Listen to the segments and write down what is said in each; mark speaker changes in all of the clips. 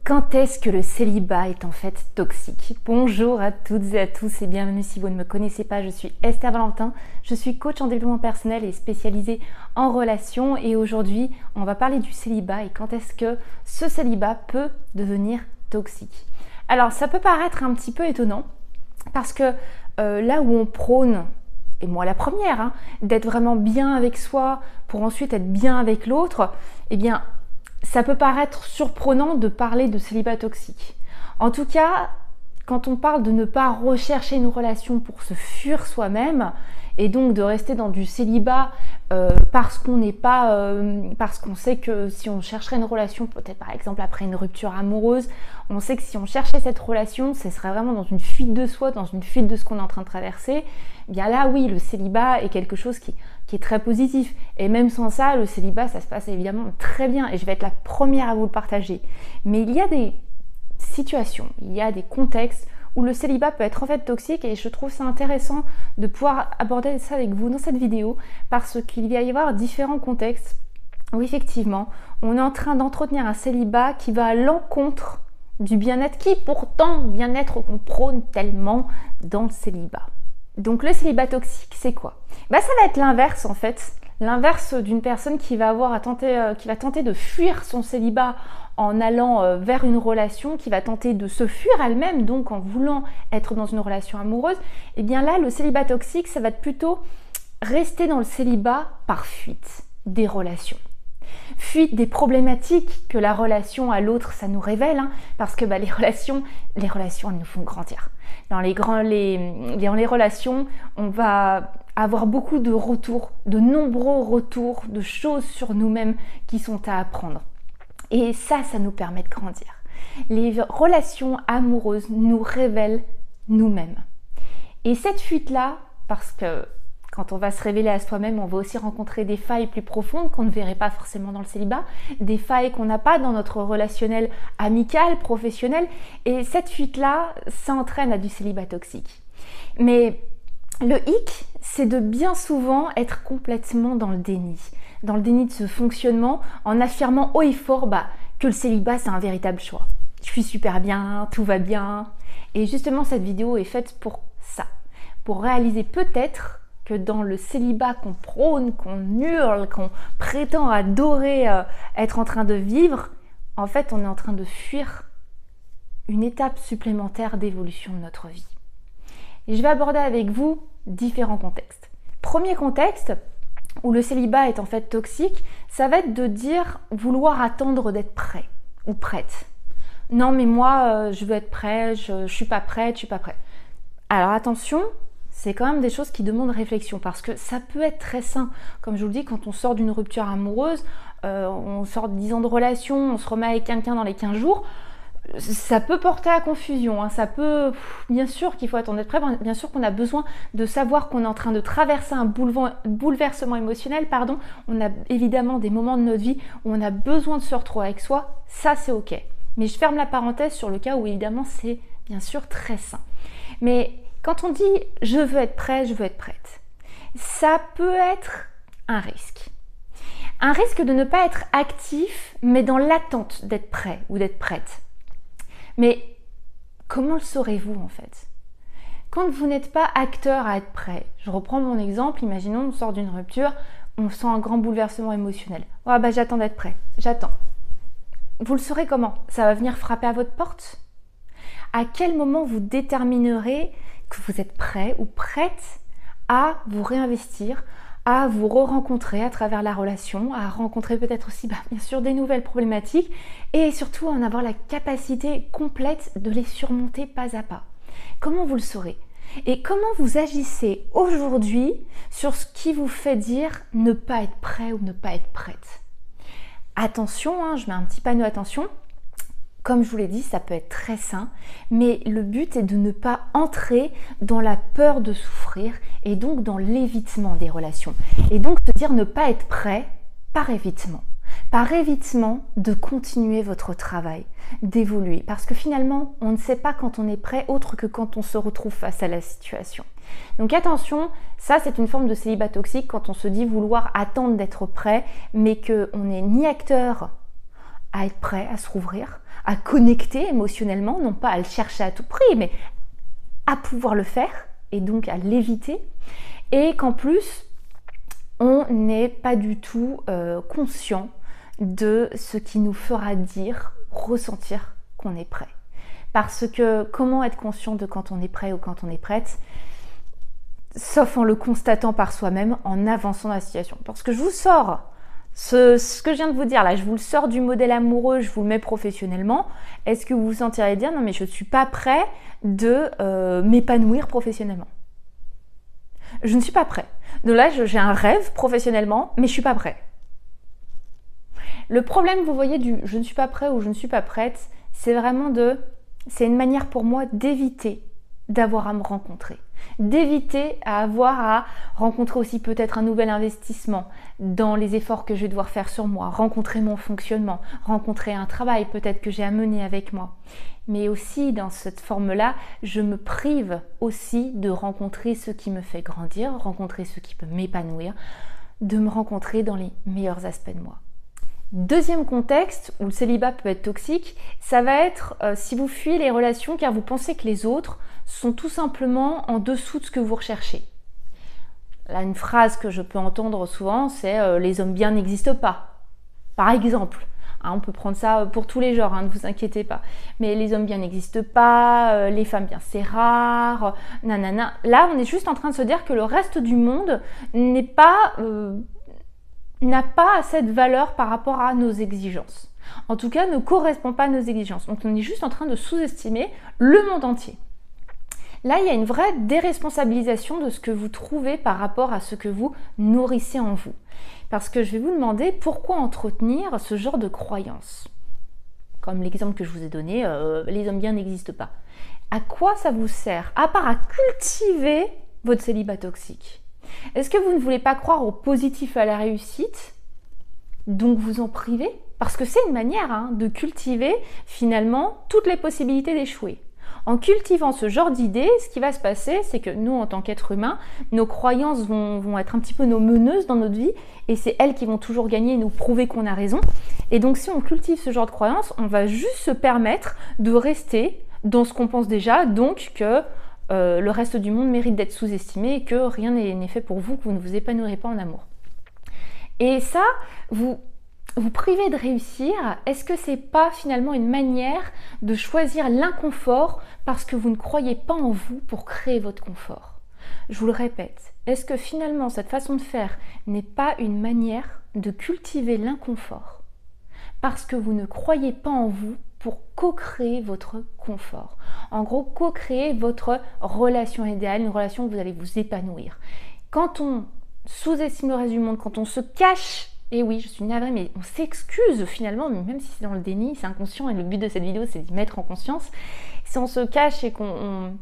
Speaker 1: Quand est-ce que le célibat est en fait toxique? Bonjour à toutes et à tous et bienvenue si vous ne me connaissez pas, je suis Esther Valentin, je suis coach en développement personnel et spécialisée en relations et aujourd'hui on va parler du célibat et quand est-ce que ce célibat peut devenir toxique. Alors ça peut paraître un petit peu étonnant parce que là où on prône, et moi la première, d'être vraiment bien avec soi pour ensuite être bien avec l'autre, eh bien ça peut paraître surprenant de parler de célibat toxique. En tout cas, quand on parle de ne pas rechercher une relation pour se fuir soi-même et donc de rester dans du célibat parce qu'on n'est pas, parce qu'on sait que si on chercherait une relation, peut-être par exemple après une rupture amoureuse, on sait que si on cherchait cette relation, ce serait vraiment dans une fuite de soi, dans une fuite de ce qu'on est en train de traverser. Eh bien là, oui, le célibat est quelque chose qui est très positif. Et même sans ça, le célibat, ça se passe évidemment très bien. Et je vais être la première à vous le partager. Mais il y a des situations, il y a des contextes où le célibat peut être en fait toxique et je trouve ça intéressant de pouvoir aborder ça avec vous dans cette vidéo parce qu'il va y avoir différents contextes où effectivement on est en train d'entretenir un célibat qui va à l'encontre du bien-être qui pourtant bien-être qu'on prône tellement dans le célibat. Donc le célibat toxique c'est quoi? Ça va être l'inverse en fait, l'inverse d'une personne qui va tenter de fuir son célibat en allant vers une relation, qui va tenter de se fuir elle-même, donc en voulant être dans une relation amoureuse, et bien là, le célibat toxique, ça va être plutôt rester dans le célibat par fuite des relations. Fuite des problématiques que la relation à l'autre, ça nous révèle, parce que les relations, elles nous font grandir. Dans les relations, on va avoir beaucoup de retours, de nombreux retours, de choses sur nous-mêmes qui sont à apprendre. Et ça nous permet de grandir. Les relations amoureuses nous révèlent nous-mêmes. Et cette fuite-là, parce que quand on va se révéler à soi-même, on va aussi rencontrer des failles plus profondes qu'on ne verrait pas forcément dans le célibat, des failles qu'on n'a pas dans notre relationnel amical, professionnel. Et cette fuite-là, ça entraîne à du célibat toxique. Mais le hic, c'est de bien souvent être complètement dans le déni de ce fonctionnement, en affirmant haut et fort que le célibat c'est un véritable choix. Je suis super bien, tout va bien. Et justement cette vidéo est faite pour ça, pour réaliser peut-être que dans le célibat qu'on prône, qu'on hurle, qu'on prétend adorer être en train de vivre, en fait on est en train de fuir une étape supplémentaire d'évolution de notre vie. Et je vais aborder avec vous différents contextes. Premier contexte, où le célibat est en fait toxique, ça va être de vouloir attendre d'être prêt ou prête. Non mais moi je veux être prêt, je suis pas prête, je suis pas prête. Alors attention, c'est quand même des choses qui demandent réflexion parce que ça peut être très sain. Comme je vous le dis, quand on sort d'une rupture amoureuse, on sort de 10 ans de relation, on se remet avec quelqu'un dans les 15 jours, ça peut porter à confusion, ça peut, bien sûr qu'il faut attendre d'être prêt, bien sûr qu'on a besoin de savoir qu'on est en train de traverser un bouleversement émotionnel, on a évidemment des moments de notre vie où on a besoin de se retrouver avec soi, ça c'est ok. Mais je ferme la parenthèse sur le cas où évidemment c'est bien sûr très sain. Mais quand on dit je veux être prêt, je veux être prête, ça peut être un risque. Un risque de ne pas être actif, mais dans l'attente d'être prêt ou d'être prête. Mais comment le saurez-vous en fait? Quand vous n'êtes pas acteur à être prêt, je reprends mon exemple, imaginons on sort d'une rupture, on sent un grand bouleversement émotionnel. J'attends d'être prêt, j'attends. Vous le saurez comment? Ça va venir frapper à votre porte? À quel moment vous déterminerez que vous êtes prêt ou prête à vous réinvestir, à vous re-rencontrer à travers la relation, à rencontrer peut-être aussi bien sûr des nouvelles problématiques et surtout à en avoir la capacité complète de les surmonter pas à pas. Comment vous le saurez? Et comment vous agissez aujourd'hui sur ce qui vous fait dire ne pas être prêt ou ne pas être prête? Attention, je mets un petit panneau attention. Comme je vous l'ai dit, ça peut être très sain, mais le but est de ne pas entrer dans la peur de souffrir et donc dans l'évitement des relations. Et donc de dire ne pas être prêt par évitement. Par évitement de continuer votre travail, d'évoluer. Parce que finalement, on ne sait pas quand on est prêt autre que quand on se retrouve face à la situation. Donc attention, ça c'est une forme de célibat toxique quand on se dit vouloir attendre d'être prêt, mais qu'on n'est ni acteur à être prêt à se rouvrir, à connecter émotionnellement, non pas à le chercher à tout prix, mais à pouvoir le faire et donc à l'éviter, et qu'en plus, on n'est pas du tout conscient de ce qui nous fera dire, ressentir qu'on est prêt. Parce que comment être conscient de quand on est prêt ou quand on est prête, sauf en le constatant par soi-même, en avançant dans la situation. Parce que je vous sors ce que je viens de vous dire là, je vous le sors du modèle amoureux, je vous le mets professionnellement. Est-ce que vous vous sentirez dire non mais je ne suis pas prêt de m'épanouir professionnellement? Je ne suis pas prêt. Donc là, j'ai un rêve professionnellement, mais je ne suis pas prêt. Le problème, vous voyez, du je ne suis pas prêt ou je ne suis pas prête, c'est vraiment c'est une manière pour moi d'éviter d'avoir à me rencontrer, d'éviter à avoir à rencontrer aussi peut-être un nouvel investissement dans les efforts que je vais devoir faire sur moi, rencontrer mon fonctionnement, rencontrer un travail peut-être que j'ai à mener avec moi. Mais aussi dans cette forme-là, je me prive aussi de rencontrer ce qui me fait grandir, rencontrer ce qui peut m'épanouir, de me rencontrer dans les meilleurs aspects de moi. Deuxième contexte où le célibat peut être toxique, ça va être si vous fuyez les relations car vous pensez que les autres sont tout simplement en dessous de ce que vous recherchez. Là, une phrase que je peux entendre souvent, c'est les hommes bien n'existent pas. Par exemple, on peut prendre ça pour tous les genres, ne vous inquiétez pas. Mais les hommes bien n'existent pas, les femmes bien c'est rare, nanana. Là, on est juste en train de se dire que le reste du monde n'a pas cette valeur par rapport à nos exigences. En tout cas, ne correspond pas à nos exigences. Donc, on est juste en train de sous-estimer le monde entier. Là, il y a une vraie déresponsabilisation de ce que vous trouvez par rapport à ce que vous nourrissez en vous. Parce que je vais vous demander pourquoi entretenir ce genre de croyances. Comme l'exemple que je vous ai donné, les hommes bien n'existent pas. À quoi ça vous sert? À part à cultiver votre célibat toxique. Est-ce que vous ne voulez pas croire au positif, à la réussite, donc vous en privez? Parce que c'est une manière de cultiver finalement toutes les possibilités d'échouer. En cultivant ce genre d'idées, ce qui va se passer, c'est que nous, en tant qu'êtres humains, nos croyances vont être un petit peu nos meneuses dans notre vie, et c'est elles qui vont toujours gagner et nous prouver qu'on a raison. Et donc, si on cultive ce genre de croyances, on va juste se permettre de rester dans ce qu'on pense déjà, donc que le reste du monde mérite d'être sous-estimé et que rien n'est fait pour vous, que vous ne vous épanouirez pas en amour. Et ça, vous privez de réussir, est-ce que c'est pas finalement une manière de choisir l'inconfort parce que vous ne croyez pas en vous pour créer votre confort? Je vous le répète, est-ce que finalement cette façon de faire n'est pas une manière de cultiver l'inconfort parce que vous ne croyez pas en vous pour co-créer votre confort? En gros, co-créer votre relation idéale, une relation où vous allez vous épanouir. Quand on sous-estime le reste du monde, quand on se cache, et oui, je suis navrée, mais on s'excuse finalement, même si c'est dans le déni, c'est inconscient, et le but de cette vidéo, c'est d'y mettre en conscience. Si on se cache et qu'on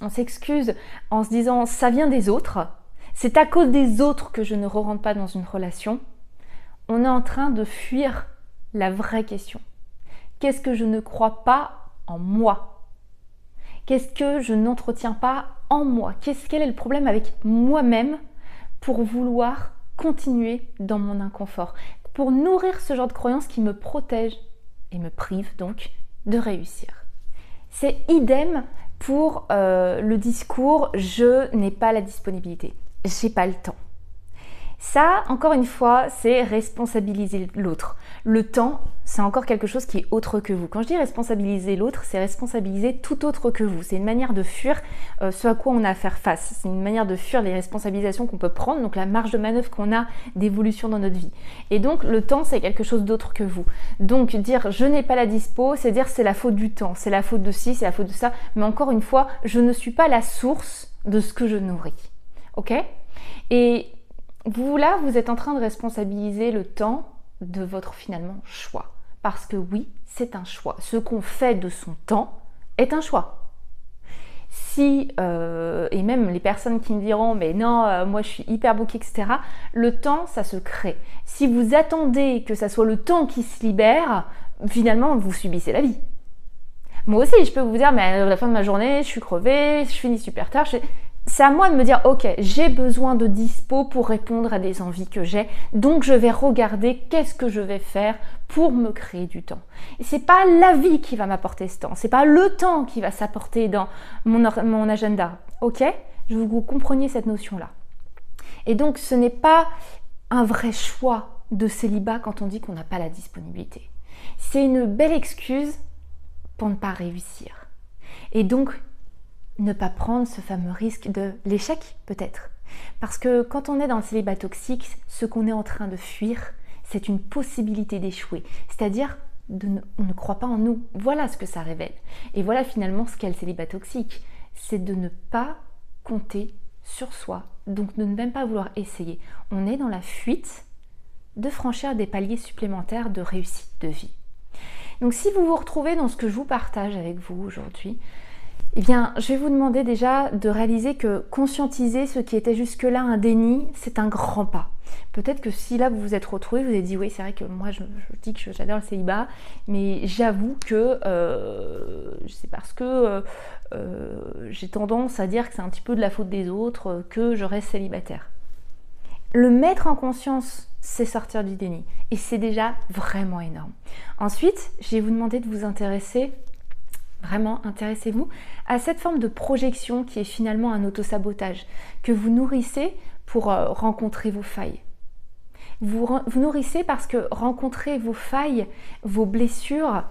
Speaker 1: s'excuse en se disant « ça vient des autres », c'est à cause des autres que je ne rentre pas dans une relation, on est en train de fuir la vraie question. Qu'est-ce que je ne crois pas en moi? Qu'est-ce que je n'entretiens pas en moi? Quel est le problème avec moi-même pour vouloir continuer dans mon inconfort, pour nourrir ce genre de croyances qui me protège et me prive donc de réussir. C'est idem pour le discours « je n'ai pas la disponibilité, j'ai pas le temps ». Ça, encore une fois, c'est responsabiliser l'autre. Le temps, c'est encore quelque chose qui est autre que vous. Quand je dis responsabiliser l'autre, c'est responsabiliser tout autre que vous. C'est une manière de fuir ce à quoi on a à faire face. C'est une manière de fuir les responsabilisations qu'on peut prendre, donc la marge de manœuvre qu'on a d'évolution dans notre vie. Et donc, le temps, c'est quelque chose d'autre que vous. Donc, dire « je n'ai pas la dispo », c'est dire « c'est la faute du temps, c'est la faute de ci, c'est la faute de ça ». Mais encore une fois, je ne suis pas la source de ce que je nourris. Ok? Et vous, là, vous êtes en train de responsabiliser le temps de votre, finalement, choix. Parce que oui, c'est un choix. Ce qu'on fait de son temps est un choix. Si, et même les personnes qui me diront « mais non, moi je suis hyper bookée, etc. » Le temps, ça se crée. Si vous attendez que ça soit le temps qui se libère, finalement, vous subissez la vie. Moi aussi, je peux vous dire « mais à la fin de ma journée, je suis crevée, je finis super tard. » C'est à moi de me dire, ok, j'ai besoin de dispo pour répondre à des envies que j'ai, donc je vais regarder qu'est-ce que je vais faire pour me créer du temps. Et c'est pas la vie qui va m'apporter ce temps, c'est pas le temps qui va s'apporter dans mon agenda, ok? Je veux que vous compreniez cette notion-là. Et donc, ce n'est pas un vrai choix de célibat quand on dit qu'on n'a pas la disponibilité. C'est une belle excuse pour ne pas réussir. Et donc, ne pas prendre ce fameux risque de l'échec, peut-être. Parce que quand on est dans le célibat toxique, ce qu'on est en train de fuir, c'est une possibilité d'échouer. C'est-à-dire, on ne croit pas en nous. Voilà ce que ça révèle. Et voilà finalement ce qu'est le célibat toxique. C'est de ne pas compter sur soi, donc de ne même pas vouloir essayer. On est dans la fuite de franchir des paliers supplémentaires de réussite de vie. Donc si vous vous retrouvez dans ce que je vous partage avec vous aujourd'hui, eh bien, je vais vous demander déjà de réaliser que conscientiser ce qui était jusque-là un déni, c'est un grand pas. Peut-être que si là vous vous êtes retrouvé, vous avez dit oui, c'est vrai que moi je dis que j'adore le célibat, mais j'avoue que c'est parce que j'ai tendance à dire que c'est un petit peu de la faute des autres que je reste célibataire. Le mettre en conscience, c'est sortir du déni. Et c'est déjà vraiment énorme. Ensuite, je vais vous demander de vous intéresser, vraiment intéressez-vous, à cette forme de projection qui est finalement un autosabotage, que vous nourrissez pour rencontrer vos failles. Vous nourrissez parce que rencontrer vos failles, vos blessures,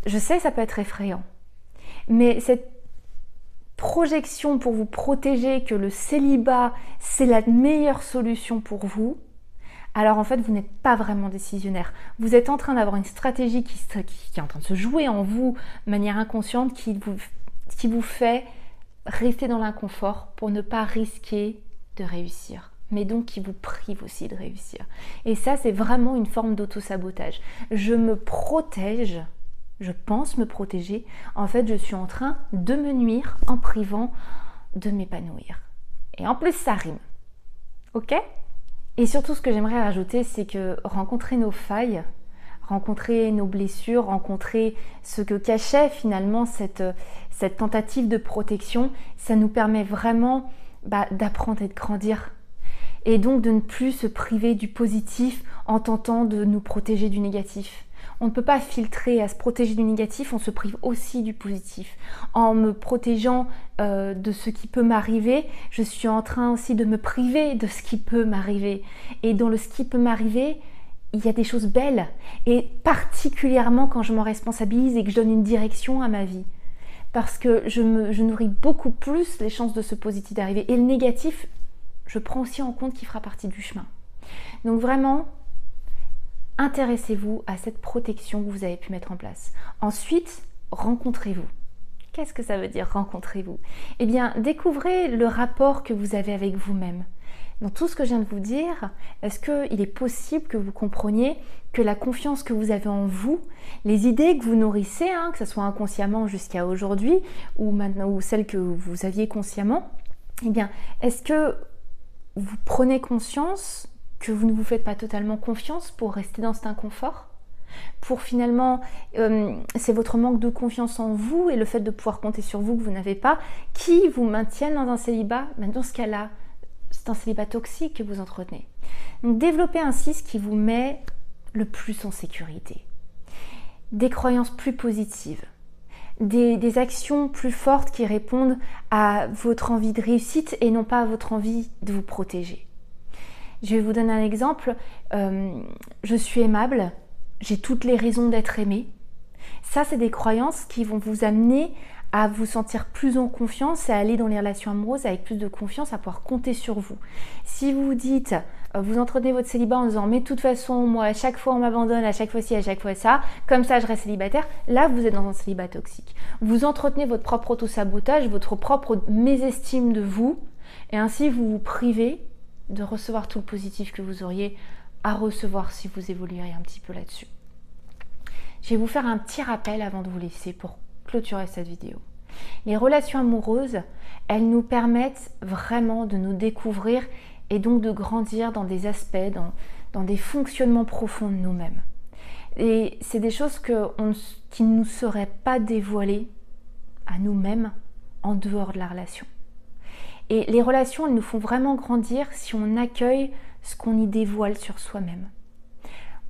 Speaker 1: je sais ça peut être effrayant, mais cette projection pour vous protéger que le célibat c'est la meilleure solution pour vous, alors en fait vous n'êtes pas vraiment décisionnaire. Vous êtes en train d'avoir une stratégie qui est en train de se jouer en vous de manière inconsciente qui vous fait rester dans l'inconfort pour ne pas risquer de réussir, mais donc qui vous prive aussi de réussir. Et ça c'est vraiment une forme d'auto-sabotage. Je me protège, je pense me protéger, en fait je suis en train de me nuire en privant de m'épanouir. Et en plus ça rime, ok ? Et surtout ce que j'aimerais rajouter, c'est que rencontrer nos failles, rencontrer nos blessures, rencontrer ce que cachait finalement cette tentative de protection, ça nous permet vraiment d'apprendre et de grandir. Et donc de ne plus se priver du positif en tentant de nous protéger du négatif. On ne peut pas filtrer à se protéger du négatif, on se prive aussi du positif. En me protégeant de ce qui peut m'arriver, je suis en train aussi de me priver de ce qui peut m'arriver. Et dans ce qui peut m'arriver, il y a des choses belles. Et particulièrement quand je m'en responsabilise et que je donne une direction à ma vie. Parce que je nourris beaucoup plus les chances de ce positif d'arriver. Et le négatif, je prends aussi en compte qu'il fera partie du chemin. Donc vraiment, intéressez-vous à cette protection que vous avez pu mettre en place. Ensuite, rencontrez-vous. Qu'est-ce que ça veut dire rencontrez-vous ? Eh bien, découvrez le rapport que vous avez avec vous-même. Dans tout ce que je viens de vous dire, est-ce qu'il est possible que vous compreniez que la confiance que vous avez en vous, les idées que vous nourrissez, que ce soit inconsciemment jusqu'à aujourd'hui ou maintenant ou celles que vous aviez consciemment, eh bien, est-ce que vous prenez conscience que vous ne vous faites pas totalement confiance pour rester dans cet inconfort ? Pour finalement, c'est votre manque de confiance en vous et le fait de pouvoir compter sur vous que vous n'avez pas qui vous maintiennent dans un célibat. Dans ce cas-là, c'est un célibat toxique que vous entretenez. Donc développez ainsi ce qui vous met le plus en sécurité. Des croyances plus positives, des actions plus fortes qui répondent à votre envie de réussite et non pas à votre envie de vous protéger. Je vais vous donner un exemple. Je suis aimable, j'ai toutes les raisons d'être aimée. Ça, c'est des croyances qui vont vous amener à vous sentir plus en confiance et à aller dans les relations amoureuses avec plus de confiance, à pouvoir compter sur vous. Si vous vous dites, vous entretenez votre célibat en disant « mais de toute façon, moi, à chaque fois on m'abandonne, à chaque fois ci, à chaque fois ça, comme ça je reste célibataire », là vous êtes dans un célibat toxique. Vous entretenez votre propre auto-sabotage, votre propre mésestime de vous, et ainsi vous vous privez de recevoir tout le positif que vous auriez à recevoir si vous évolueriez un petit peu là-dessus. Je vais vous faire un petit rappel avant de vous laisser pour clôturer cette vidéo. Les relations amoureuses, elles nous permettent vraiment de nous découvrir et donc de grandir dans des aspects, dans des fonctionnements profonds de nous-mêmes. Et c'est des choses qui ne nous seraient pas dévoilées à nous-mêmes en dehors de la relation. Et les relations, elles nous font vraiment grandir si on accueille ce qu'on y dévoile sur soi-même.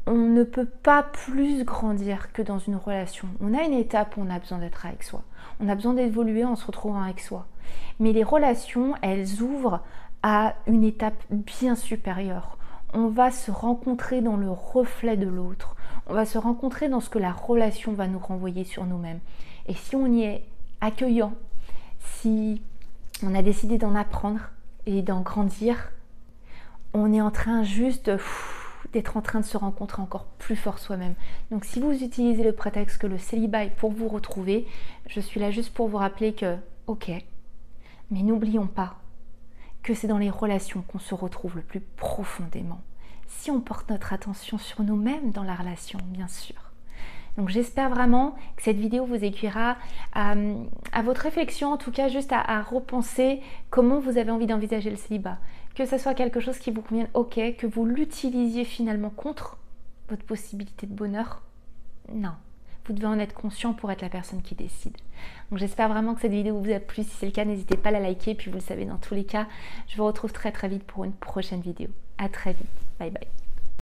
Speaker 1: On ne peut pas plus grandir que dans une relation. On a une étape où on a besoin d'être avec soi. On a besoin d'évoluer en se retrouvant avec soi. Mais les relations, elles ouvrent à une étape bien supérieure. On va se rencontrer dans le reflet de l'autre. On va se rencontrer dans ce que la relation va nous renvoyer sur nous-mêmes. Et si on y est accueillant, si on a décidé d'en apprendre et d'en grandir, on est en train juste d'être en train de se rencontrer encore plus fort soi-même. Donc si vous utilisez le prétexte que le célibat est pour vous retrouver, je suis là juste pour vous rappeler que, ok, mais n'oublions pas que c'est dans les relations qu'on se retrouve le plus profondément. Si on porte notre attention sur nous-mêmes dans la relation, bien sûr. Donc j'espère vraiment que cette vidéo vous aiguillera à votre réflexion, en tout cas juste à repenser comment vous avez envie d'envisager le célibat. Que ce soit quelque chose qui vous convienne, ok, que vous l'utilisiez finalement contre votre possibilité de bonheur, non. Vous devez en être conscient pour être la personne qui décide. Donc j'espère vraiment que cette vidéo vous a plu. Si c'est le cas, n'hésitez pas à la liker. Puis vous le savez, dans tous les cas, je vous retrouve très très vite pour une prochaine vidéo. À très vite. Bye bye.